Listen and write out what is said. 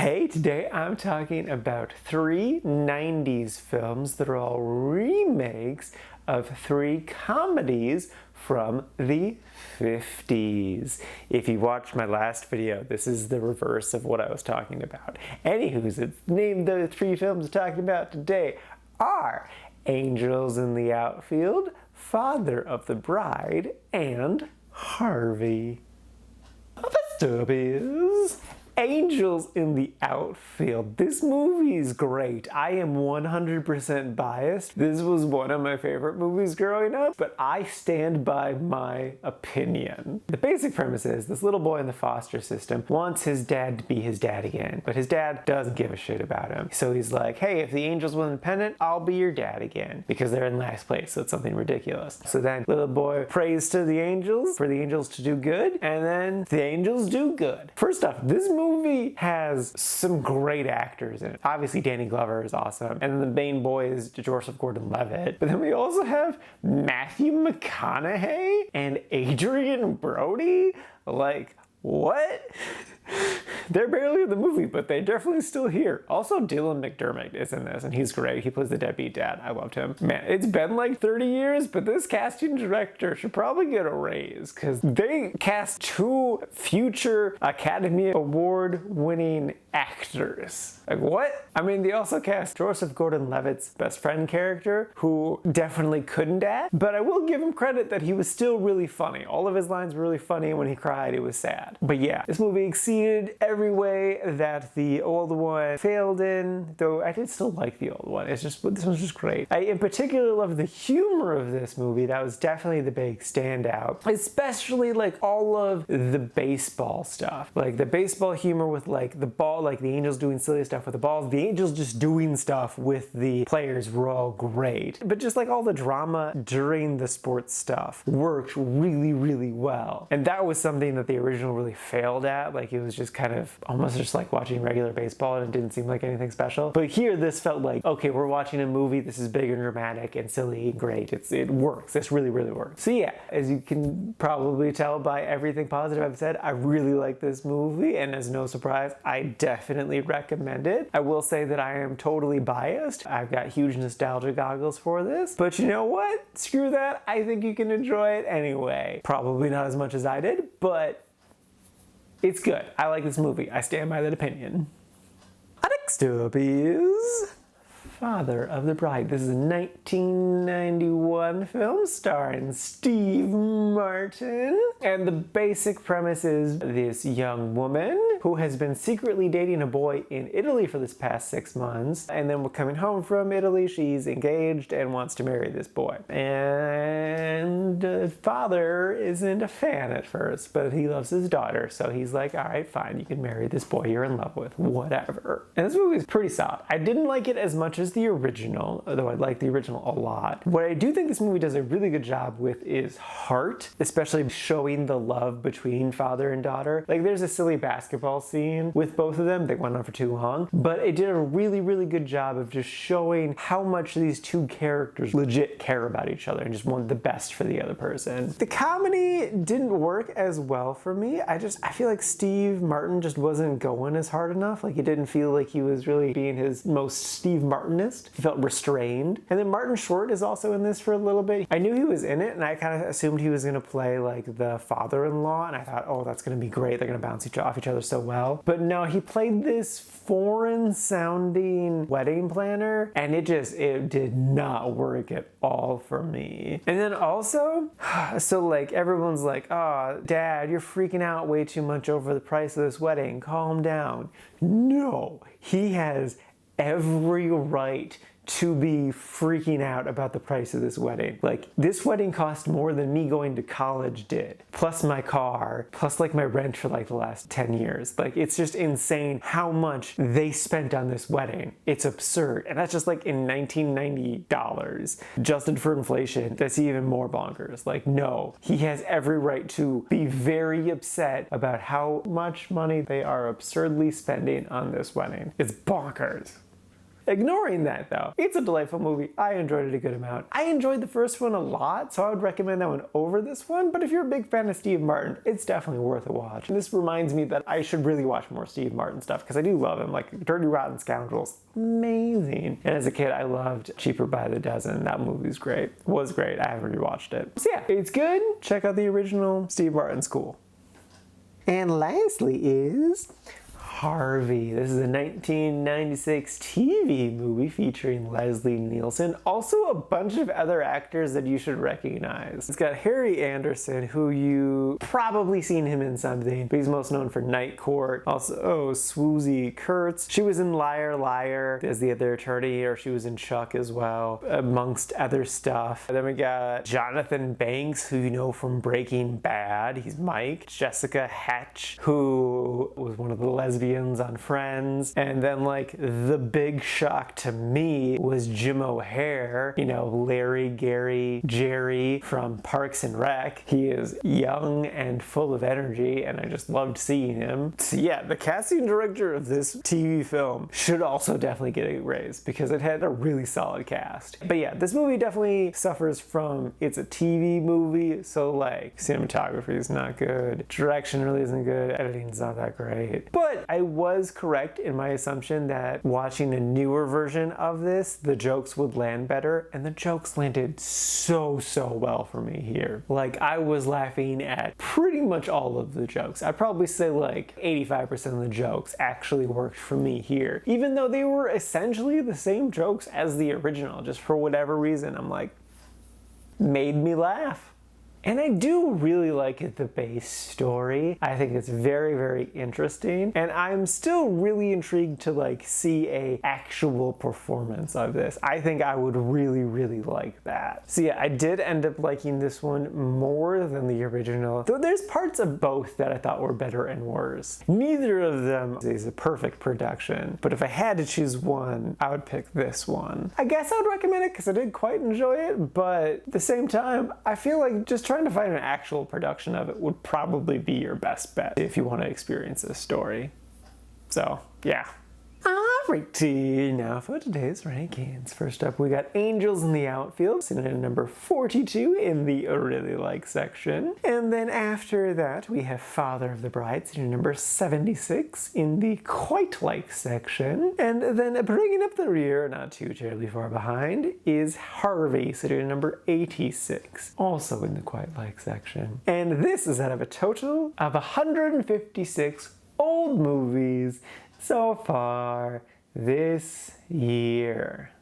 Hey, today I'm talking about 3 90s films that are all remakes of 3 comedies from the 50s. If you watched my last video, this is the reverse of what I was talking about. Anywho's, it's named the 3 films I'm talking about today are Angels in the Outfield, Father of the Bride, and Harvey. The stub is Angels in the Outfield. This movie is great. I am 100% biased. This was one of my favorite movies growing up, but I stand by my opinion. The basic premise is this little boy in the foster system wants his dad to be his dad again, but his dad doesn't give a shit about him. So he's like, hey, if the Angels win the pennant, I'll be your dad again, because they're in last place, so it's something ridiculous. So then little boy prays to the Angels for the Angels to do good, and then the Angels do good. First off, this movie has some great actors in it. Obviously, Danny Glover is awesome, and then the main boy is Joseph Gordon-Levitt. But then we also have Matthew McConaughey and Adrian Brody. Like, what? They're barely in the movie, but they're definitely still here. Also, Dylan McDermott is in this, and he's great. He plays the deadbeat dad. I loved him. Man, it's been like 30 years, but this casting director should probably get a raise, because they cast 2 future Academy Award-winning actors. Like, what? I mean, they also cast Joseph Gordon-Levitt's best friend character, who definitely couldn't act, but I will give him credit that he was still really funny. All of his lines were really funny, and when he cried, it was sad. But yeah, this movie exceeded every way that the old one failed in, though I did still like the old one. It's just, this one's just great. I in particular love the humor of this movie. That was definitely the big standout, especially like all of the baseball stuff, like the baseball humor with like the ball, like the Angels doing silly stuff with the balls, the Angels just doing stuff with the players were all great, but just like all the drama during the sports stuff worked really, really well. And that was something that the original really failed at. Like, it was just kind of almost just like watching regular baseball, and it didn't seem like anything special. But here, this felt like, okay, we're watching a movie. This is big and dramatic and silly and great. It works. This really, really works. So yeah, as you can probably tell by everything positive I've said, I really like this movie, and as no surprise, I definitely recommend it. I will say that I am totally biased. I've got huge nostalgia goggles for this, but you know what? Screw that. I think you can enjoy it anyway. Probably not as much as I did, but it's good. I like this movie. I stand by that opinion. Next up is Father of the Bride. This is a 1991 film starring Steve Martin. And the basic premise is this young woman who has been secretly dating a boy in Italy for this past 6 months. And then we're coming home from Italy. She's engaged and wants to marry this boy. And the father isn't a fan at first, but he loves his daughter. So he's like, all right, fine, you can marry this boy you're in love with, whatever. And this movie is pretty solid. I didn't like it as much as the original, although I like the original a lot. What I do think this movie does a really good job with is heart, especially showing the love between father and daughter. Like, there's a silly basketball scene with both of them that went on for too long, but it did a really, really good job of just showing how much these 2 characters legit care about each other and just want the best for the other person. The comedy didn't work as well for me. I feel like Steve Martin just wasn't going as hard enough. Like, it didn't feel like he was really being his most Steve Martinist. He felt restrained. And then Martin Short is also in this for a little bit. I knew he was in it, and I kind of assumed he was going to play like the father-in-law, and I thought, oh, that's going to be great. They're going to bounce off each other so well. But no, he played this foreign-sounding wedding planner, and it did not work at all for me. And then also, so like everyone's like, oh, Dad, you're freaking out way too much over the price of this wedding. Calm down. No, he has every right to be freaking out about the price of this wedding. Like, this wedding cost more than me going to college did, plus my car, plus like my rent for like the last 10 years. Like, it's just insane how much they spent on this wedding. It's absurd. And that's just like in 1990 dollars. Adjusted for inflation, that's even more bonkers. Like, no, he has every right to be very upset about how much money they are absurdly spending on this wedding. It's bonkers. Ignoring that though, it's a delightful movie. I enjoyed it a good amount. I enjoyed the first one a lot, so I would recommend that one over this one, but if you're a big fan of Steve Martin, it's definitely worth a watch. And this reminds me that I should really watch more Steve Martin stuff, because I do love him. Like Dirty Rotten Scoundrels, amazing. And as a kid, I loved Cheaper by the Dozen. That movie's great. Was great. I haven't rewatched it. So yeah, it's good. Check out the original. Steve Martin's cool. And lastly is Harvey. This is a 1996 TV movie featuring Leslie Nielsen. Also a bunch of other actors that you should recognize. It's got Harry Anderson, who you probably seen him in something, but he's most known for Night Court. Also, Swoozie Kurtz. She was in Liar Liar as the other attorney, or she was in Chuck as well, amongst other stuff. And then we got Jonathan Banks, who you know from Breaking Bad. He's Mike. Jessica Hatch, who was one of the lesbians on Friends. And then like the big shock to me was Jim O'Heir, you know, Larry, Gary, Jerry from Parks and Rec. He is young and full of energy, and I just loved seeing him. So yeah, the casting director of this TV film should also definitely get a raise, because it had a really solid cast. But yeah, this movie definitely suffers from, it's a TV movie, so like cinematography is not good, direction really isn't good, editing's not that great. But I was correct in my assumption that watching a newer version of this, the jokes would land better, and the jokes landed so well for me here. Like, I was laughing at pretty much all of the jokes. I'd probably say like 85% of the jokes actually worked for me here, even though they were essentially the same jokes as the original. Just for whatever reason, I'm like, made me laugh. And I do really like the base story. I think it's very interesting. And I'm still really intrigued to like see a actual performance of this. I think I would really like that. So yeah, I did end up liking this one more than the original. Though there's parts of both that I thought were better and worse. Neither of them is a perfect production. But if I had to choose one, I would pick this one. I guess I would recommend it because I did quite enjoy it. But at the same time, I feel like just trying to find an actual production of it would probably be your best bet if you want to experience this story. So, yeah. Alrighty, now for today's rankings. First up, we got Angels in the Outfield, sitting at number 42 in the really like section. And then after that, we have Father of the Bride, sitting at number 76 in the quite like section. And then bringing up the rear, not too terribly far behind, is Harvey, sitting at number 86, also in the quite like section. And this is out of a total of 156 old movies so far this year.